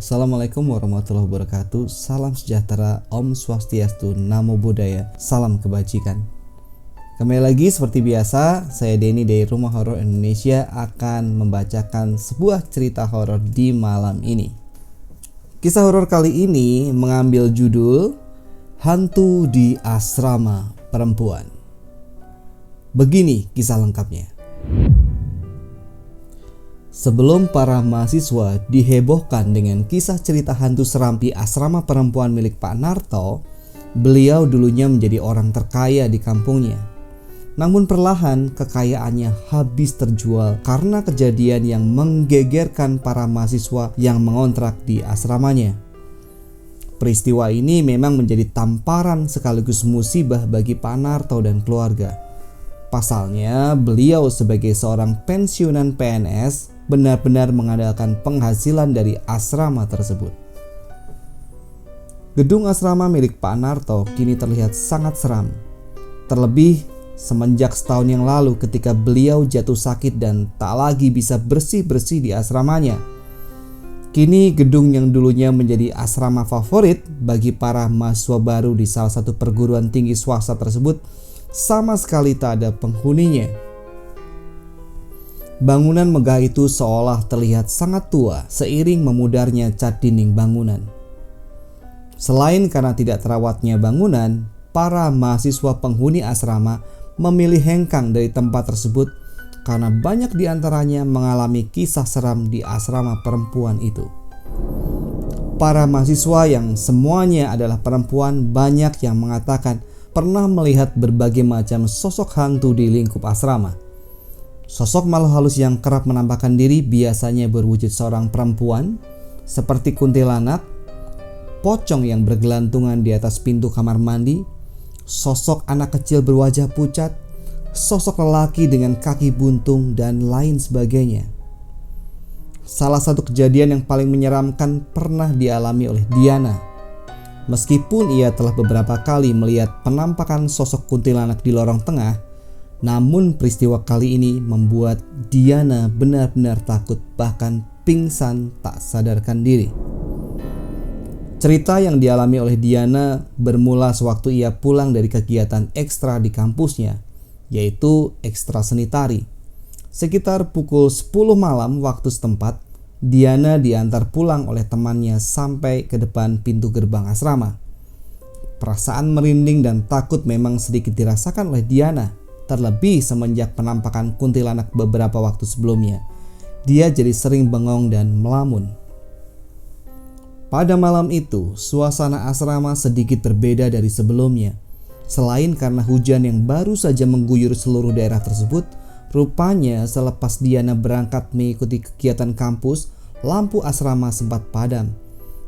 Assalamualaikum warahmatullahi wabarakatuh. Salam sejahtera, Om Swastiastu, Namo Buddhaya, salam kebajikan. Kembali lagi seperti biasa, saya Denny dari Rumah Horor Indonesia akan membacakan sebuah cerita horor di malam ini. Kisah horor kali ini mengambil judul Hantu di Asrama Perempuan. Begini kisah lengkapnya. Sebelum para mahasiswa dihebohkan dengan kisah cerita hantu seram di asrama perempuan milik Pak Narto, beliau dulunya menjadi orang terkaya di kampungnya. Namun perlahan kekayaannya habis terjual karena kejadian yang menggegerkan para mahasiswa yang mengontrak di asramanya. Peristiwa ini memang menjadi tamparan sekaligus musibah bagi Pak Narto dan keluarga. Pasalnya, beliau sebagai seorang pensiunan PNS benar-benar mengandalkan penghasilan dari asrama tersebut. Gedung asrama milik Pak Narto kini terlihat sangat seram. Terlebih semenjak setahun yang lalu ketika beliau jatuh sakit dan tak lagi bisa bersih-bersih di asramanya. Kini gedung yang dulunya menjadi asrama favorit bagi para mahasiswa baru di salah satu perguruan tinggi swasta tersebut sama sekali tak ada penghuninya. Bangunan megah itu seolah terlihat sangat tua seiring memudarnya cat dinding bangunan. Selain karena tidak terawatnya bangunan, para mahasiswa penghuni asrama memilih hengkang dari tempat tersebut karena banyak di antaranya mengalami kisah seram di asrama perempuan itu. Para mahasiswa yang semuanya adalah perempuan banyak yang mengatakan pernah melihat berbagai macam sosok hantu di lingkup asrama. Sosok makhluk halus yang kerap menampakkan diri biasanya berwujud seorang perempuan seperti kuntilanak, pocong yang bergelantungan di atas pintu kamar mandi, sosok anak kecil berwajah pucat, sosok lelaki dengan kaki buntung, dan lain sebagainya. Salah satu kejadian yang paling menyeramkan pernah dialami oleh Diana. Meskipun ia telah beberapa kali melihat penampakan sosok kuntilanak di lorong tengah, namun peristiwa kali ini membuat Diana benar-benar takut, bahkan pingsan tak sadarkan diri. Cerita yang dialami oleh Diana bermula sewaktu ia pulang dari kegiatan ekstra di kampusnya, yaitu ekstra seni tari. Sekitar pukul 10 malam waktu setempat, Diana diantar pulang oleh temannya sampai ke depan pintu gerbang asrama. Perasaan merinding dan takut memang sedikit dirasakan oleh Diana. Terlebih semenjak penampakan kuntilanak beberapa waktu sebelumnya, dia jadi sering bengong dan melamun. Pada malam itu, suasana asrama sedikit berbeda dari sebelumnya. Selain karena hujan yang baru saja mengguyur seluruh daerah tersebut, rupanya selepas Diana berangkat mengikuti kegiatan kampus, lampu asrama sempat padam.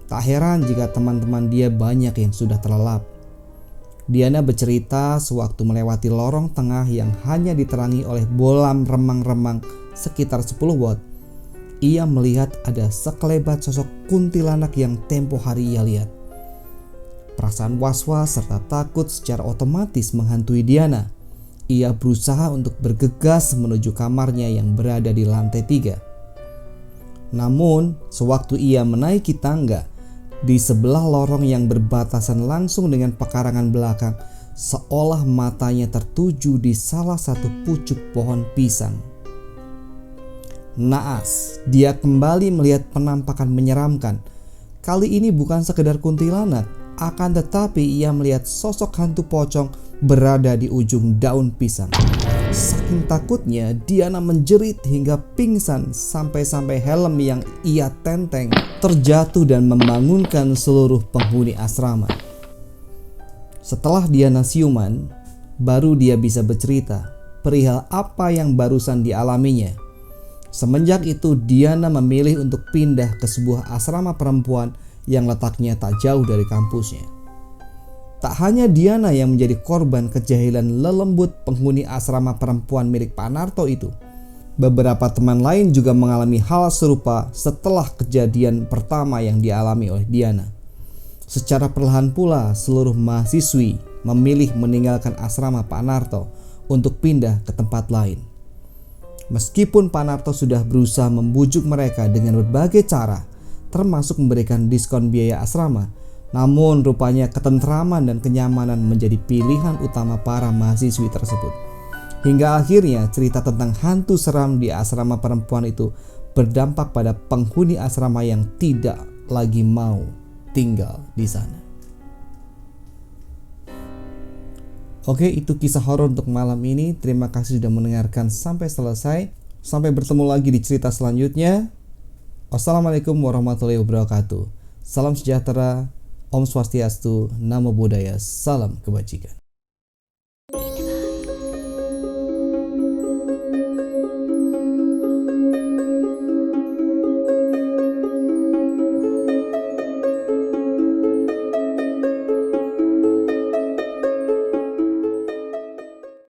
Tak heran jika teman-teman dia banyak yang sudah terlelap. Diana bercerita sewaktu melewati lorong tengah yang hanya diterangi oleh bolam remang-remang sekitar 10 watt. Ia melihat ada sekelebat sosok kuntilanak yang tempo hari ia lihat. Perasaan was-was serta takut secara otomatis menghantui Diana. Ia berusaha untuk bergegas menuju kamarnya yang berada di lantai 3. Namun, sewaktu ia menaiki tangga, di sebelah lorong yang berbatasan langsung dengan pekarangan belakang, seolah matanya tertuju di salah satu pucuk pohon pisang. Naas, dia kembali melihat penampakan menyeramkan. Kali ini bukan sekedar kuntilanak, akan tetapi ia melihat sosok hantu pocong berada di ujung daun pisang. Saking takutnya, Diana menjerit hingga pingsan sampai-sampai helm yang ia tenteng terjatuh dan membangunkan seluruh penghuni asrama. Setelah Diana siuman, baru dia bisa bercerita perihal apa yang barusan dialaminya. Semenjak itu Diana memilih untuk pindah ke sebuah asrama perempuan yang letaknya tak jauh dari kampusnya. Tak hanya Diana yang menjadi korban kejahilan lelembut penghuni asrama perempuan milik Pak Narto itu. Beberapa teman lain juga mengalami hal serupa setelah kejadian pertama yang dialami oleh Diana. Secara perlahan pula seluruh mahasiswi memilih meninggalkan asrama Pak Narto untuk pindah ke tempat lain. Meskipun Pak Narto sudah berusaha membujuk mereka dengan berbagai cara, termasuk memberikan diskon biaya asrama. Namun rupanya ketentraman dan kenyamanan menjadi pilihan utama para mahasiswi tersebut. Hingga akhirnya cerita tentang hantu seram di asrama perempuan itu berdampak pada penghuni asrama yang tidak lagi mau tinggal di sana. Oke, itu kisah horor untuk malam ini. Terima kasih sudah mendengarkan sampai selesai. Sampai bertemu lagi di cerita selanjutnya. Wassalamualaikum warahmatullahi wabarakatuh. Salam sejahtera, Om Swastiastu, Namo Buddhaya, salam kebajikan.